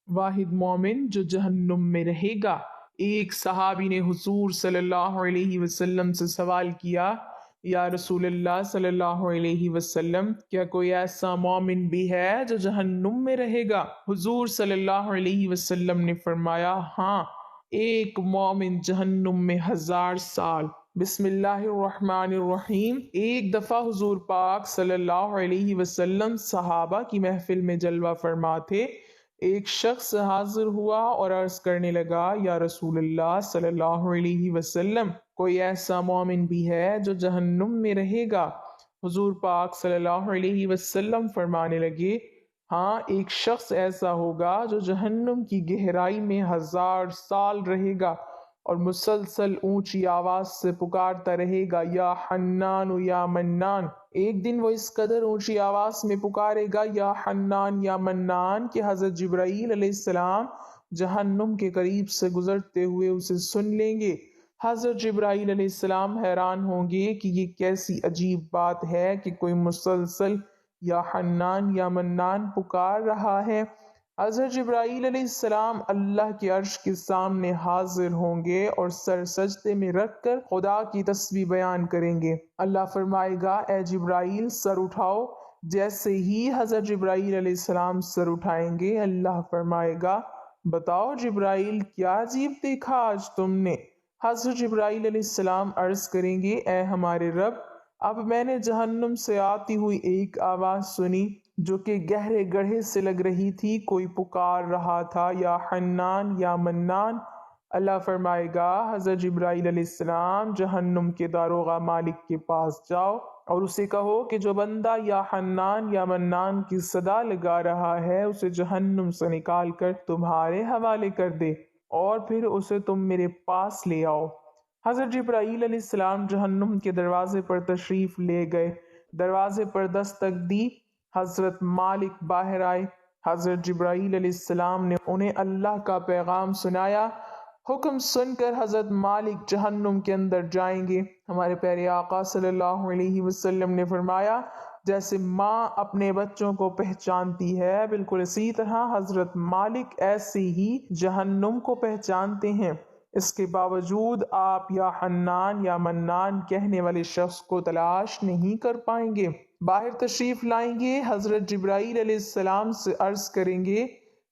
واحد مومن جو جہنم میں رہے گا۔ ایک صحابی نے حضور صلی اللہ علیہ وسلم سے سوال کیا، یا رسول اللہ صلی اللہ علیہ وسلم، کیا کوئی ایسا مومن بھی ہے جو جہنم میں رہے گا؟ حضور صلی اللہ علیہ وسلم نے فرمایا، ہاں، ایک مومن جہنم میں 1000 سال۔ بسم اللہ الرحمن الرحیم۔ ایک دفعہ حضور پاک صلی اللہ علیہ وسلم صحابہ کی محفل میں جلوہ فرما تھے۔ ایک شخص حاضر ہوا اور عرض کرنے لگا، یا رسول اللہ صلی اللہ علیہ وسلم، کوئی ایسا مومن بھی ہے جو جہنم میں رہے گا؟ حضور پاک صلی اللہ علیہ وسلم فرمانے لگے، ہاں، ایک شخص ایسا ہوگا جو جہنم کی گہرائی میں 1000 سال رہے گا اور مسلسل اونچی آواز سے پکارتا رہے گا، یا حنان یا منان۔ ایک دن وہ اس قدر اونچی آواز میں پکارے گا، یا حنان یا منان، کہ حضرت جبرائیل علیہ السلام جہنم کے قریب سے گزرتے ہوئے اسے سن لیں گے۔ حضرت جبرائیل علیہ السلام حیران ہوں گے کہ یہ کیسی عجیب بات ہے کہ کوئی مسلسل یا حنان یا منان پکار رہا ہے۔ حضرت جبرائیل علیہ السلام اللہ کے عرش کے سامنے حاضر ہوں گے اور سر سجدے میں رکھ کر خدا کی تسبیح بیان کریں گے۔ اللہ فرمائے گا، اے جبرائیل سر اٹھاؤ۔ جیسے ہی حضرت جبرائیل علیہ السلام سر اٹھائیں گے، اللہ فرمائے گا، بتاؤ جبرائیل، کیا عجیب دیکھا آج تم نے؟ حضرت جبرائیل علیہ السلام عرض کریں گے، اے ہمارے رب، اب میں نے جہنم سے آتی ہوئی ایک آواز سنی جو کہ گہرے گڑھے سے لگ رہی تھی، کوئی پکار رہا تھا، یا حنان یا منان۔ اللہ فرمائے گا، حضرت جبرائیل علیہ السلام جہنم کے داروغہ مالک کے پاس جاؤ اور اسے کہو کہ جو بندہ یا حنان یا منان کی صدا لگا رہا ہے اسے جہنم سے نکال کر تمہارے حوالے کر دے، اور پھر اسے تم میرے پاس لے آؤ۔ حضرت جبرائیل علیہ السلام جہنم کے دروازے پر تشریف لے گئے، دروازے پر دستک دی، حضرت مالک باہر آئے۔ حضرت جبرائیل علیہ السلام نے انہیں اللہ کا پیغام سنایا۔ حکم سن کر حضرت مالک جہنم کے اندر جائیں گے۔ ہمارے پیارے آقا صلی اللہ علیہ وسلم نے فرمایا، جیسے ماں اپنے بچوں کو پہچانتی ہے، بالکل اسی طرح حضرت مالک ایسے ہی جہنم کو پہچانتے ہیں۔ اس کے باوجود آپ یا حنان یا منان کہنے والے شخص کو تلاش نہیں کر پائیں گے۔ باہر تشریف لائیں گے، حضرت جبرائیل علیہ السلام سے عرض کریں گے،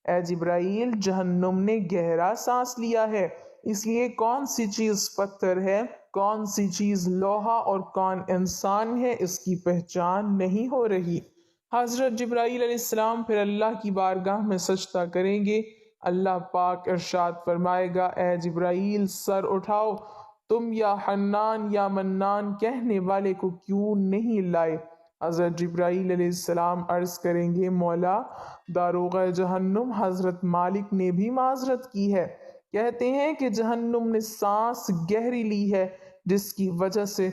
اے جبرائیل، جہنم نے گہرا سانس لیا ہے، اس لیے کون سی چیز پتھر ہے، کون سی چیز لوہا اور کون انسان ہے، اس کی پہچان نہیں ہو رہی۔ حضرت جبرائیل علیہ السلام پھر اللہ کی بارگاہ میں سجدہ کریں گے۔ اللہ پاک ارشاد فرمائے گا، اے جبرائیل سر اٹھاؤ، تم یا حنان یا منان کہنے والے کو کیوں نہیں لائے؟ حضرت جبرائیل علیہ السلام عرض کریں گے، مولا، داروغہ جہنم حضرت مالک نے بھی معذرت کی ہے، کہتے ہیں کہ جہنم نے سانس گہری لی ہے، جس کی وجہ سے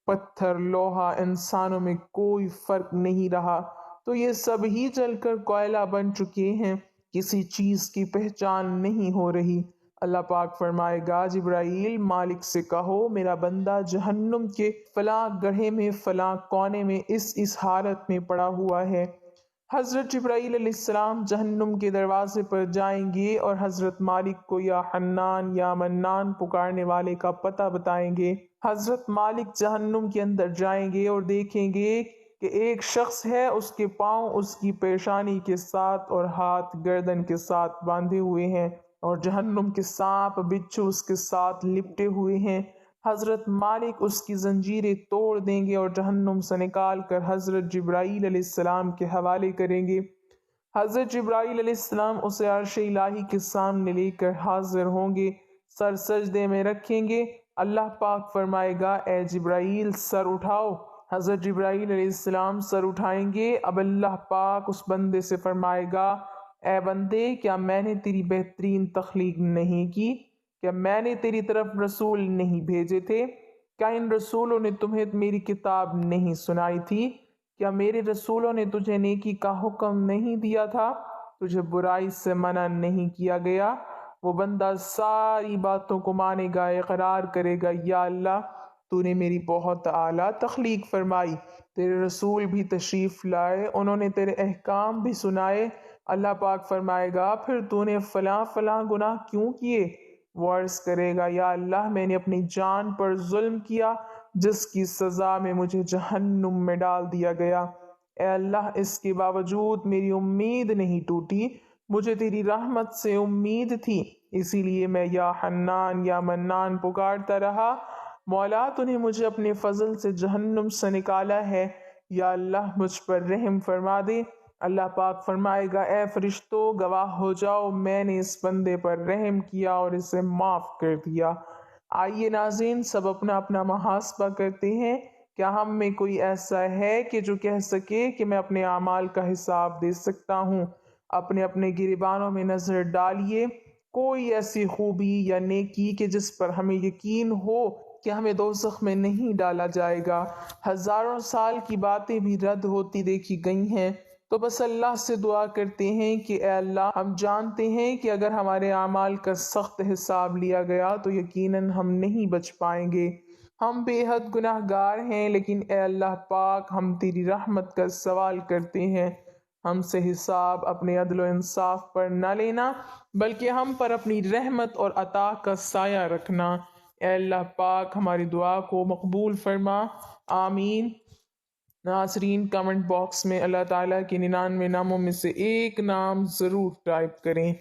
پتھر، لوہا، انسانوں میں کوئی فرق نہیں رہا، تو یہ سب ہی جل کر کوئلہ بن چکے ہیں، کسی چیز کی پہچان نہیں ہو رہی۔ اللہ پاک فرمائے گا، جبرائیل مالک سے کہو میرا بندہ جہنم کے فلاں گڑھے میں فلاں کونے میں اس حالت میں پڑا ہوا ہے۔ حضرت جبرائیل علیہ السلام جہنم کے دروازے پر جائیں گے اور حضرت مالک کو یا حنان یا منان پکارنے والے کا پتہ بتائیں گے۔ حضرت مالک جہنم کے اندر جائیں گے اور دیکھیں گے کہ ایک شخص ہے، اس کے پاؤں اس کی پیشانی کے ساتھ اور ہاتھ گردن کے ساتھ باندھے ہوئے ہیں، اور جہنم کے سانپ بچھو اس کے ساتھ لپٹے ہوئے ہیں۔ حضرت مالک اس کی زنجیریں توڑ دیں گے اور جہنم سے نکال کر حضرت جبرائیل علیہ السلام کے حوالے کریں گے۔ حضرت جبرائیل علیہ السلام اسے عرش الہی کے سامنے لے کر حاضر ہوں گے، سر سجدے میں رکھیں گے۔ اللہ پاک فرمائے گا، اے جبرائیل سر اٹھاؤ۔ حضرت جبرائیل علیہ السلام سر اٹھائیں گے۔ اب اللہ پاک اس بندے سے فرمائے گا، اے بندے، کیا میں نے تیری بہترین تخلیق نہیں کی؟ کیا میں نے تیری طرف رسول نہیں بھیجے تھے؟ کیا ان رسولوں نے تمہیں میری کتاب نہیں سنائی تھی؟ کیا میرے رسولوں نے تجھے نیکی کا حکم نہیں دیا تھا؟ تجھے برائی سے منع نہیں کیا گیا؟ وہ بندہ ساری باتوں کو مانے گا، اقرار کرے گا، یا اللہ، تو نے میری بہت اعلیٰ تخلیق فرمائی، تیرے رسول بھی تشریف لائے، انہوں نے تیرے احکام بھی سنائے، اللہ پاک فرمائے گا پھر تو نے فلاں فلاں گناہ کیوں کیے؟ وہ عرض کرے گا یا اللہ میں نے اپنی جان پر ظلم کیا جس کی سزا میں مجھے جہنم میں ڈال دیا گیا۔ اے اللہ اس کے باوجود میری امید نہیں ٹوٹی، مجھے تیری رحمت سے امید تھی، اسی لیے میں یا حنان یا منان پکارتا رہا۔ مولا تو نے مجھے اپنے فضل سے جہنم سے نکالا ہے، یا اللہ مجھ پر رحم فرما دے۔ اللہ پاک فرمائے گا اے فرشتو گواہ ہو جاؤ میں نے اس بندے پر رحم کیا اور اسے معاف کر دیا۔ آئیے ناظرین سب اپنا اپنا محاسبہ کرتے ہیں، کیا ہم میں کوئی ایسا ہے کہ جو کہہ سکے کہ میں اپنے اعمال کا حساب دے سکتا ہوں؟ اپنے اپنے گریبانوں میں نظر ڈالیے، کوئی ایسی خوبی یا نیکی کہ جس پر ہمیں یقین ہو کہ ہمیں دوزخ میں نہیں ڈالا جائے گا۔ ہزاروں سال کی باتیں بھی رد ہوتی دیکھی گئی ہیں، تو بس اللہ سے دعا کرتے ہیں کہ اے اللہ ہم جانتے ہیں کہ اگر ہمارے اعمال کا سخت حساب لیا گیا تو یقیناً ہم نہیں بچ پائیں گے۔ ہم بے حد گناہ گار ہیں، لیکن اے اللہ پاک ہم تیری رحمت کا سوال کرتے ہیں، ہم سے حساب اپنے عدل و انصاف پر نہ لینا بلکہ ہم پر اپنی رحمت اور عطا کا سایہ رکھنا۔ اے اللہ پاک ہماری دعا کو مقبول فرما، آمین۔ ناظرین کمنٹ باکس میں اللہ تعالیٰ کے 99 ناموں میں سے ایک نام ضرور ٹائپ کریں۔